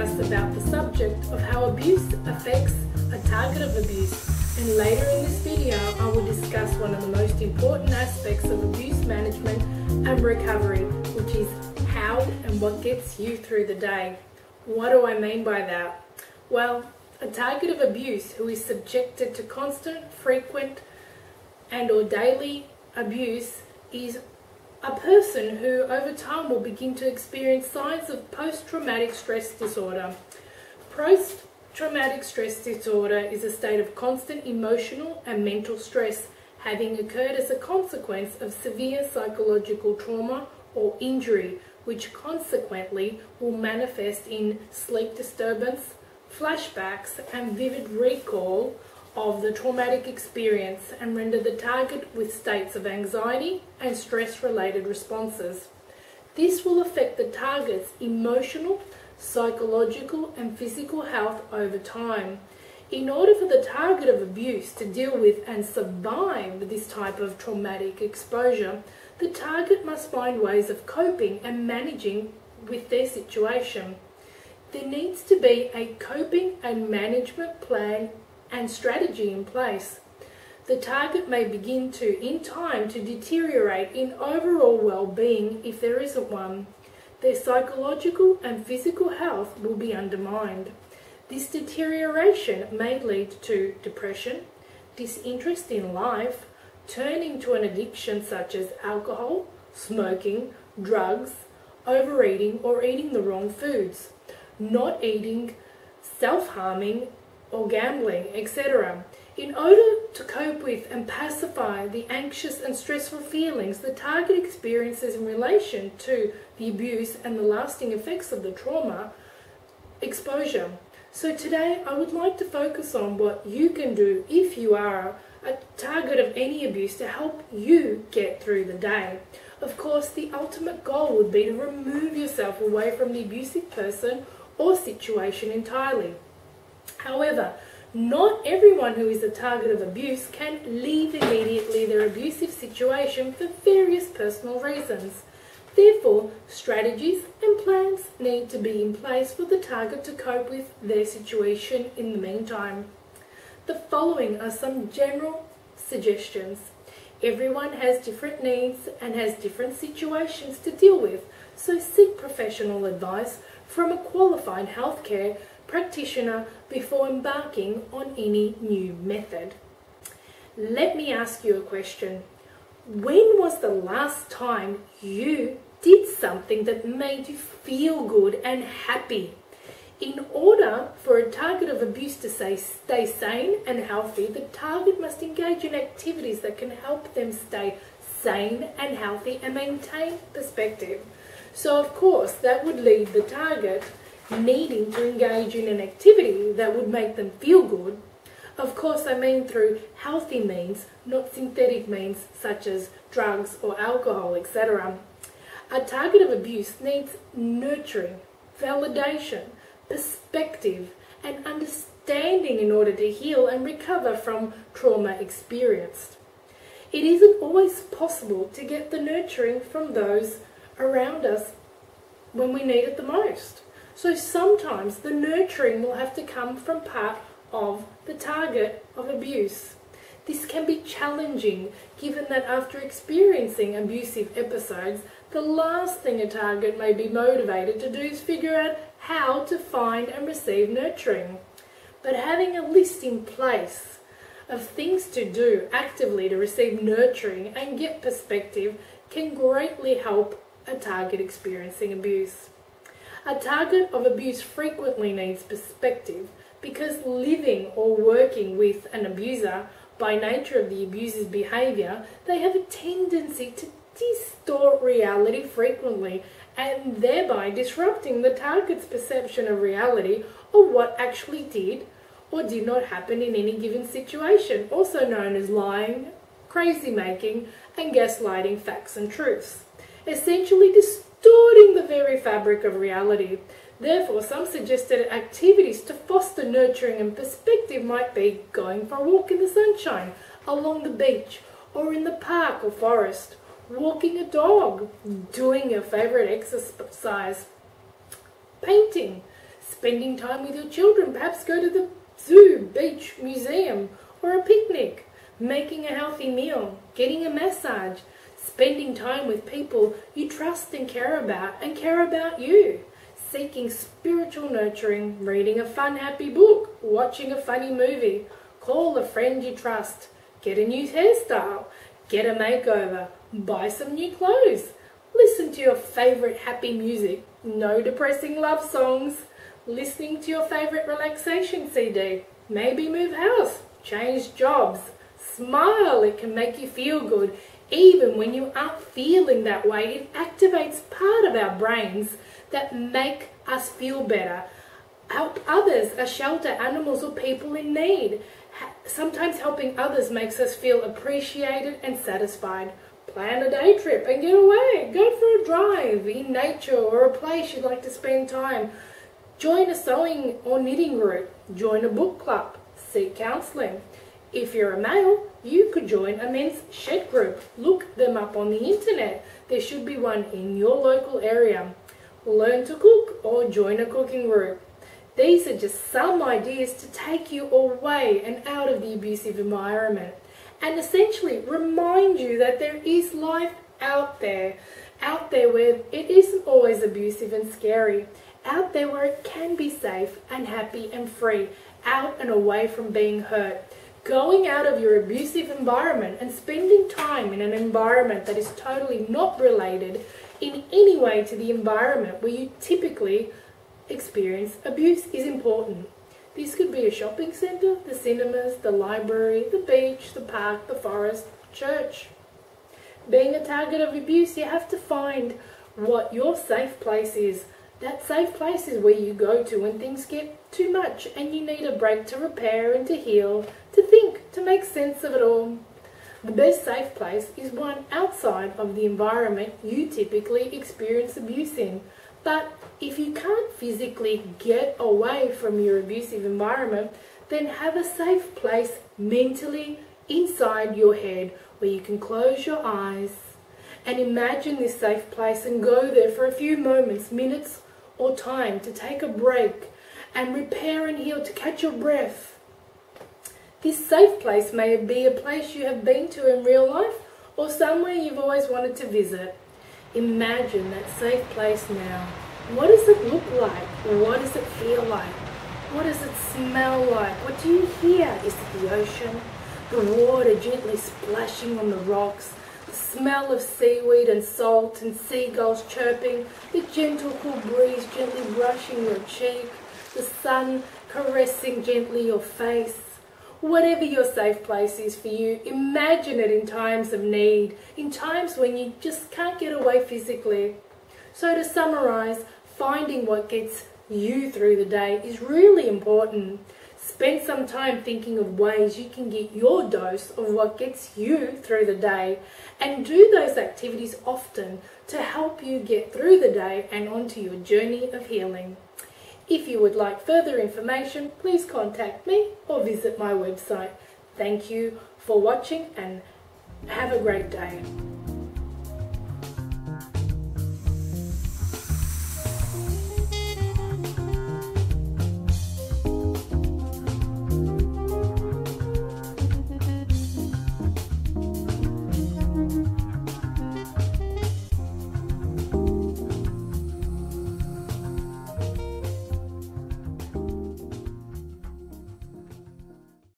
discuss about the subject of how abuse affects a target of abuse, and later in this video I will discuss one of the most important aspects of abuse management and recovery, which is how and what gets you through the day. What do I mean by that? Well, a target of abuse who is subjected to constant, frequent and/or daily abuse is a person who over time will begin to experience signs of post-traumatic stress disorder. Post-traumatic stress disorder is a state of constant emotional and mental stress having occurred as a consequence of severe psychological trauma or injury, which consequently will manifest in sleep disturbance, flashbacks and vivid recall of the traumatic experience and render the target with states of anxiety and stress-related responses. This will affect the target's emotional, psychological and physical health over time. In order for the target of abuse to deal with and survive this type of traumatic exposure, the target must find ways of coping and managing with their situation. There needs to be a coping and management plan and strategy in place. The target may begin to, in time, to deteriorate in overall well-being if there isn't one. Their psychological and physical health will be undermined. This deterioration may lead to depression, disinterest in life, turning to an addiction such as alcohol, smoking, drugs, overeating or eating the wrong foods, not eating, self-harming or gambling, etc. In order to cope with and pacify the anxious and stressful feelings the target experiences in relation to the abuse and the lasting effects of the trauma exposure. So today I would like to focus on what you can do if you are a target of any abuse to help you get through the day. Of course, the ultimate goal would be to remove yourself away from the abusive person or situation entirely. However, not everyone who is a target of abuse can leave immediately their abusive situation for various personal reasons. Therefore, strategies and plans need to be in place for the target to cope with their situation in the meantime. The following are some general suggestions. Everyone has different needs and has different situations to deal with, so seek professional advice from a qualified healthcare practitioner before embarking on any new method. Let me ask you a question. When was the last time you did something that made you feel good and happy? In order for a target of abuse to stay sane and healthy, the target must engage in activities that can help them stay sane and healthy and maintain perspective. So of course that would lead the target needing to engage in an activity that would make them feel good. Of course I mean through healthy means, not synthetic means such as drugs or alcohol, etc. A target of abuse needs nurturing, validation, perspective and understanding in order to heal and recover from trauma experienced. It isn't always possible to get the nurturing from those around us when we need it the most. So sometimes the nurturing will have to come from part of the target of abuse. This can be challenging given that after experiencing abusive episodes, the last thing a target may be motivated to do is figure out how to find and receive nurturing. But having a list in place of things to do actively to receive nurturing and get perspective can greatly help a target experiencing abuse. A target of abuse frequently needs perspective because living or working with an abuser, by nature of the abuser's behaviour, they have a tendency to distort reality frequently and thereby disrupting the target's perception of reality or what actually did or did not happen in any given situation, also known as lying, crazy making and gaslighting facts and truths, essentially distorting the very fabric of reality. Therefore, some suggested activities to foster nurturing and perspective might be going for a walk in the sunshine, along the beach, or in the park or forest, walking a dog, doing your favourite exercise, painting, spending time with your children, perhaps go to the zoo, beach, museum, or a picnic, making a healthy meal, getting a massage, spending time with people you trust and care about you, seeking spiritual nurturing, reading a fun, happy book, watching a funny movie, call a friend you trust, get a new hairstyle, get a makeover, buy some new clothes, listen to your favourite happy music, no depressing love songs, listening to your favourite relaxation CD, maybe move house, change jobs, smile, it can make you feel good. Even when you aren't feeling that way, it activates part of our brains that make us feel better. Help others, shelter animals or people in need. Sometimes helping others makes us feel appreciated and satisfied. Plan a day trip and get away. Go for a drive in nature or a place you'd like to spend time. Join a sewing or knitting group. Join a book club. Seek counselling. If you're a male, you could join a men's shed group. Look them up on the internet. There should be one in your local area. Learn to cook or join a cooking group. These are just some ideas to take you away and out of the abusive environment and essentially remind you that there is life out there where it isn't always abusive and scary, out there where it can be safe and happy and free, out and away from being hurt. Going out of your abusive environment and spending time in an environment that is totally not related in any way to the environment where you typically experience abuse is important. This could be a shopping centre, the cinemas, the library, the beach, the park, the forest, church. Being a target of abuse, you have to find what your safe place is. That safe place is where you go to when things get too much and you need a break to repair and to heal, to think, to make sense of it all. The best safe place is one outside of the environment you typically experience abuse in. But if you can't physically get away from your abusive environment, then have a safe place mentally inside your head where you can close your eyes and imagine this safe place and go there for a few moments, minutes or time to take a break and repair and heal, to catch your breath. This safe place may be a place you have been to in real life or somewhere you've always wanted to visit. Imagine that safe place now. What does it look like? What does it feel like? What does it smell like? What do you hear? Is it the ocean? The water gently splashing on the rocks? The smell of seaweed and salt and seagulls chirping? The gentle cool breeze gently brushing your cheek? The sun caressing gently your face? Whatever your safe place is for you, imagine it in times of need, in times when you just can't get away physically. So to summarise, finding what gets you through the day is really important. Spend some time thinking of ways you can get your dose of what gets you through the day and do those activities often to help you get through the day and onto your journey of healing. If you would like further information, please contact me or visit my website. Thank you for watching and have a great day.